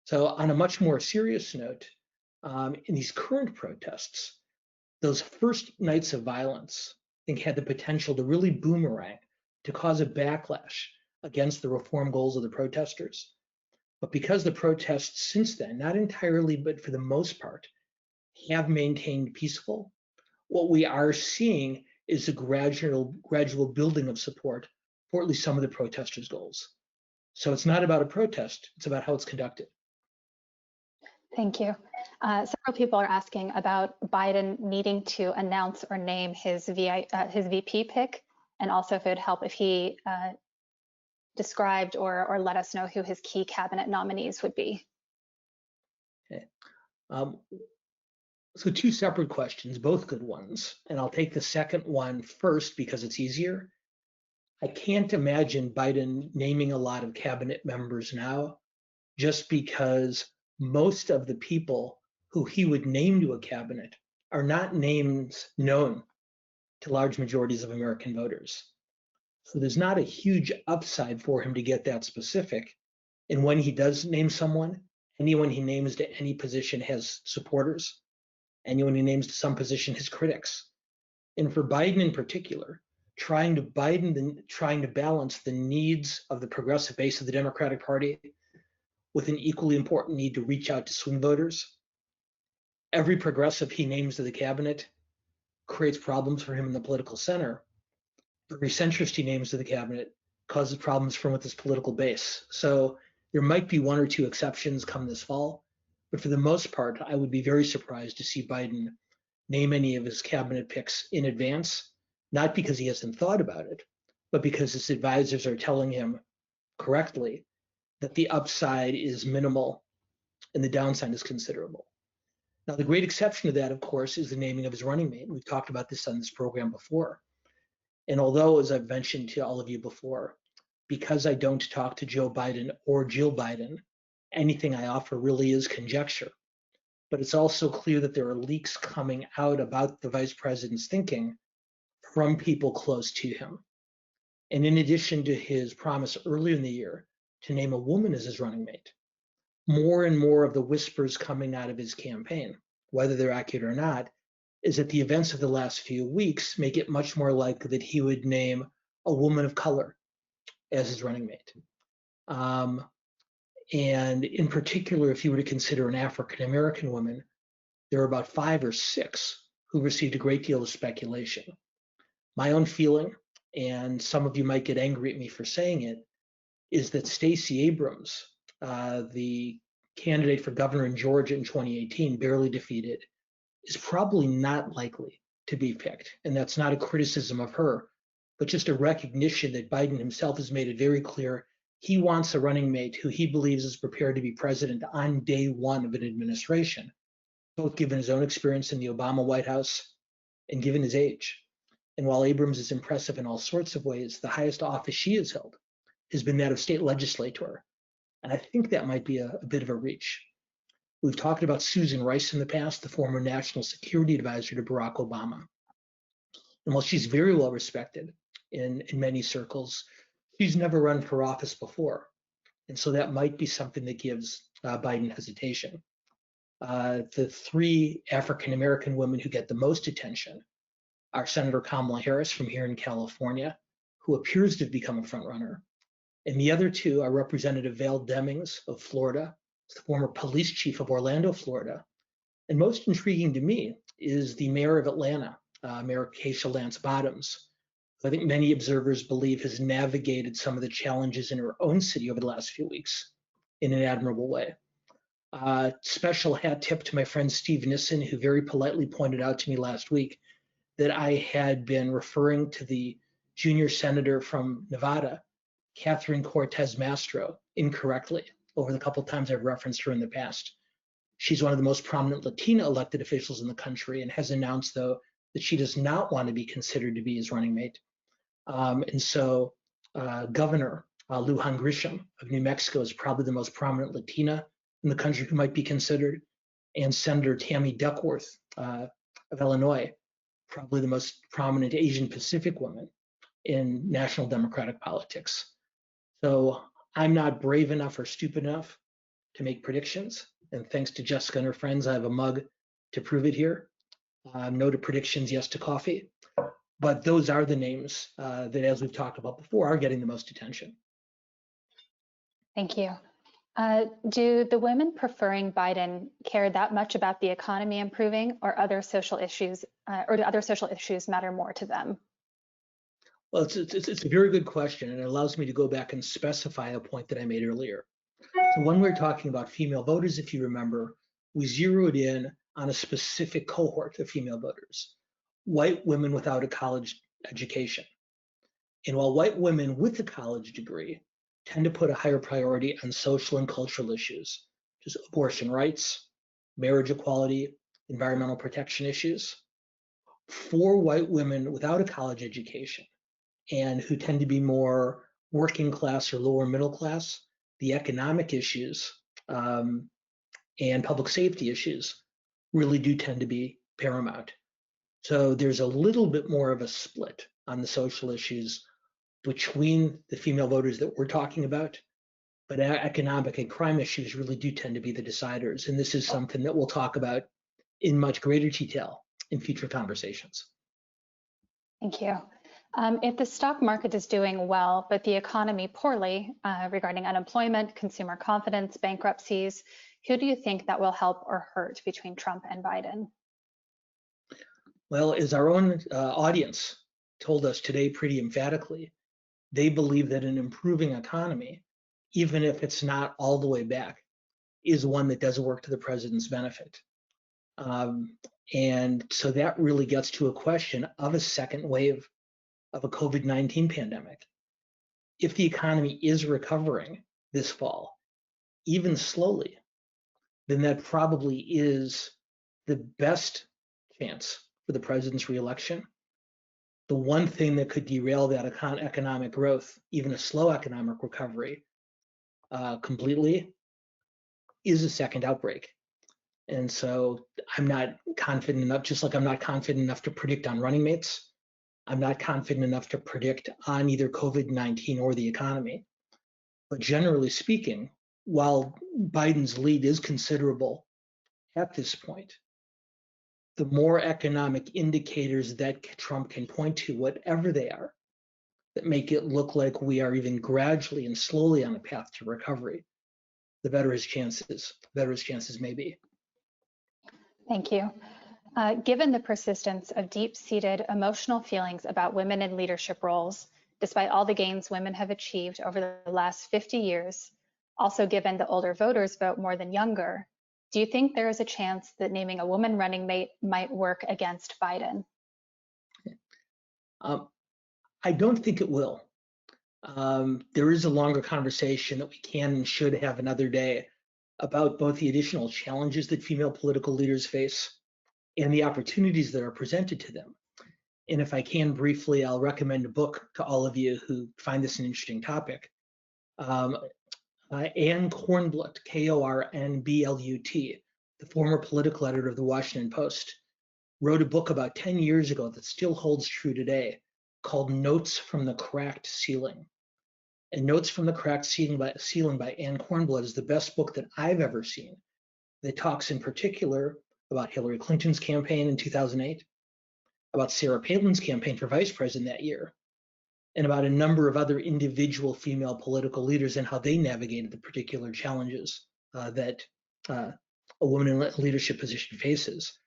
So on a much more serious note, in these current protests, those first nights of violence, I think, had the potential to really boomerang, to cause a backlash against the reform goals of the protesters. But because the protests since then, not entirely, but for the most part, have maintained peaceful, what we are seeing is a gradual building of support for at least some of the protesters' goals. So it's not about a protest, it's about how it's conducted. Thank you. Several people are asking about Biden needing to announce or name his VP pick, and also if it would help if he described or let us know who his key cabinet nominees would be. Okay. So two separate questions, both good ones, and I'll take the second one first because it's easier. I can't imagine Biden naming a lot of cabinet members now, just because most of the people who he would name to a cabinet are not names known to large majorities of American voters. So there's not a huge upside for him to get that specific. And when he does name someone, anyone he names to any position has supporters. Anyone he names to some position has critics. And for Biden in particular, trying to balance the needs of the progressive base of the Democratic Party with an equally important need to reach out to swing voters. Every progressive he names to the cabinet creates problems for him in the political center. Every centrist he names to the cabinet causes problems for him with his political base. So there might be one or two exceptions come this fall, But for the most part, I would be very surprised to see Biden name any of his cabinet picks in advance, not because he hasn't thought about it, but because his advisors are telling him correctly that the upside is minimal and the downside is considerable. Now, the great exception to that, of course, is the naming of his running mate. We've talked about this on this program before. And although, as I've mentioned to all of you before, because I don't talk to Joe Biden or Jill Biden, anything I offer really is conjecture. But it's also clear that there are leaks coming out about the vice president's thinking from people close to him. And in addition to his promise earlier in the year to name a woman as his running mate, more and more of the whispers coming out of his campaign, whether they're accurate or not, is that the events of the last few weeks make it much more likely that he would name a woman of color as his running mate. And in particular, if you were to consider an African-American woman, there are about 5 or 6 who received a great deal of speculation. My own feeling, and some of you might get angry at me for saying it, is that Stacey Abrams, the candidate for governor in Georgia in 2018, barely defeated, is probably not likely to be picked. And that's not a criticism of her, but just a recognition that Biden himself has made it very clear he wants a running mate who he believes is prepared to be president on day one of an administration, both given his own experience in the Obama White House and given his age. And while Abrams is impressive in all sorts of ways, the highest office she has held has been that of state legislator. And I think that might be a bit of a reach. We've talked about Susan Rice in the past, the former national security advisor to Barack Obama. And while she's very well respected in many circles, she's never run for office before. And so that might be something that gives Biden hesitation. The 3 African-American women who get the most attention are Senator Kamala Harris from here in California, who appears to have become a frontrunner. And the other 2 are Representative Val Demings of Florida, the former police chief of Orlando, Florida. And most intriguing to me is the mayor of Atlanta, Mayor Keisha Lance Bottoms, who I think many observers believe has navigated some of the challenges in her own city over the last few weeks in an admirable way. Special hat tip to my friend Steve Nissen, who very politely pointed out to me last week that I had been referring to the junior senator from Nevada, Catherine Cortez Masto, incorrectly over the couple of times I've referenced her in the past. She's one of the most prominent Latina elected officials in the country and has announced, though, that she does not want to be considered to be his running mate. And so Governor Lujan Grisham of New Mexico is probably the most prominent Latina in the country who might be considered, and Senator Tammy Duckworth of Illinois, probably the most prominent Asian Pacific woman in national Democratic politics. So I'm not brave enough or stupid enough to make predictions. And thanks to Jessica and her friends, I have a mug to prove it here. No to predictions, yes to coffee. But those are the names that, as we've talked about before, are getting the most attention. Thank you. Do the women preferring Biden care that much about the economy improving, or other social issues, or do other social issues matter more to them? Well, it's a very good question, and it allows me to go back and specify a point that I made earlier. So when we were talking about female voters, if you remember, we zeroed in on a specific cohort of female voters, white women without a college education. And while white women with a college degree tend to put a higher priority on social and cultural issues, just abortion rights, marriage equality, environmental protection issues, for white women without a college education and who tend to be more working class or lower middle class, the economic issues and public safety issues really do tend to be paramount. So there's a little bit more of a split on the social issues between the female voters that we're talking about, but economic and crime issues really do tend to be the deciders. And this is something that we'll talk about in much greater detail in future conversations. Thank you. If the stock market is doing well, but the economy poorly regarding unemployment, consumer confidence, bankruptcies, who do you think that will help or hurt between Trump and Biden? Well, as our own audience told us today pretty emphatically, they believe that an improving economy, even if it's not all the way back, is one that doesn't work to the president's benefit. And so that really gets to a question of a second wave of a COVID-19 pandemic. If the economy is recovering this fall, even slowly, then that probably is the best chance for the president's reelection. The one thing that could derail that economic growth, even a slow economic recovery, completely, is a second outbreak. And so I'm not confident enough, just like I'm not confident enough to predict on running mates. I'm not confident enough to predict on either COVID-19 or the economy. But generally speaking, while Biden's lead is considerable at this point, the more economic indicators that Trump can point to, whatever they are, that make it look like we are even gradually and slowly on a path to recovery, the better his chances may be. Thank you. Given the persistence of deep-seated emotional feelings about women in leadership roles, despite all the gains women have achieved over the last 50 years, also given the older voters vote more than younger, do you think there is a chance that naming a woman running mate might work against Biden? I don't think it will. There is a longer conversation that we can and should have another day about both the additional challenges that female political leaders face and the opportunities that are presented to them. And if I can briefly, I'll recommend a book to all of you who find this an interesting topic. Ann Kornblut, Kornblut, the former political editor of the Washington Post, wrote a book about 10 years ago that still holds true today called Notes from the Cracked Ceiling. And Notes from the Cracked Ceiling by Ann Kornblut is the best book that I've ever seen that talks in particular about Hillary Clinton's campaign in 2008, about Sarah Palin's campaign for vice president that year, and about a number of other individual female political leaders and how they navigated the particular challenges that a woman in a leadership position faces.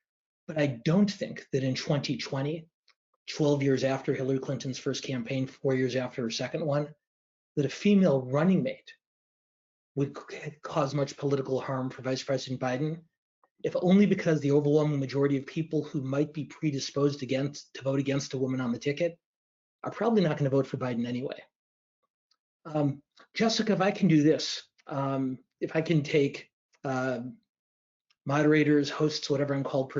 But I don't think that in 2020, 12 years after Hillary Clinton's first campaign, 4 years after her second one, that a female running mate would cause much political harm for Vice President Biden, if only because the overwhelming majority of people who might be predisposed to vote against a woman on the ticket are probably not going to vote for Biden anyway. Jessica, if I can do this, if I can take moderators, hosts, whatever I'm called,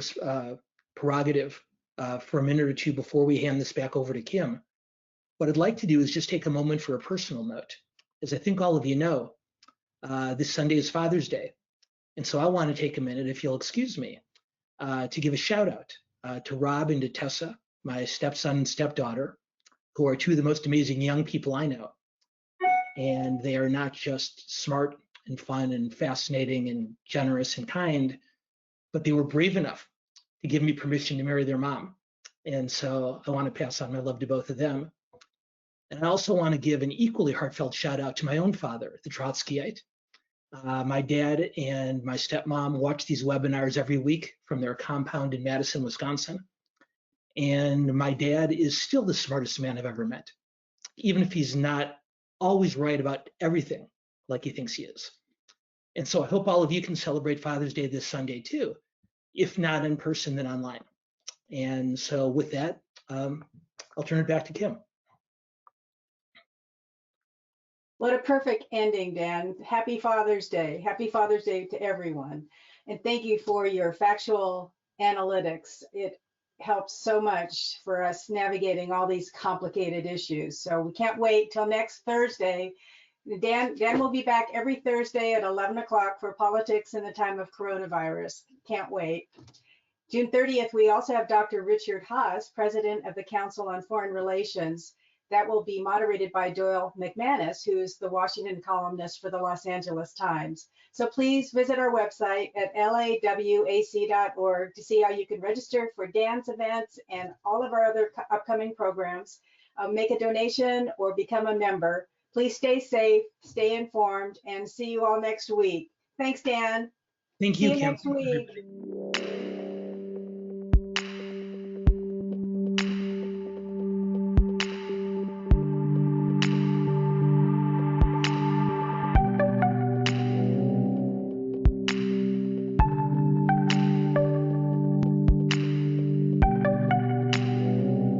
prerogative for a minute or two before we hand this back over to Kim, what I'd like to do is just take a moment for a personal note. As I think all of you know, this Sunday is Father's Day. And so I want to take a minute, if you'll excuse me, to give a shout out to Rob and to Tessa, my stepson and stepdaughter, who are two of the most amazing young people I know. And they are not just smart and fun and fascinating and generous and kind, but they were brave enough to give me permission to marry their mom. And so I want to pass on my love to both of them. And I also want to give an equally heartfelt shout out to my own father, the Trotskyite. My dad and my stepmom watch these webinars every week from their compound in Madison, Wisconsin. And my dad is still the smartest man I've ever met, even if he's not always right about everything like he thinks he is. And so I hope all of you can celebrate Father's Day this Sunday too, if not in person, then online. And so with that, I'll turn it back to Kim. What a perfect ending, Dan. Happy Father's Day. Happy Father's Day to everyone. And thank you for your factual analytics. It helps so much for us navigating all these complicated issues. So we can't wait till next Thursday. Dan will be back every Thursday at 11 o'clock for politics in the time of coronavirus. Can't wait. June 30th, we also have Dr. Richard Haas, President of the Council on Foreign Relations. That will be moderated by Doyle McManus, who is the Washington columnist for the Los Angeles Times. So please visit our website at lawac.org to see how you can register for Dan's events and all of our other upcoming programs. Make a donation or become a member. Please stay safe, stay informed, and see you all next week. Thanks, Dan. Thank you, See you Kim. next week.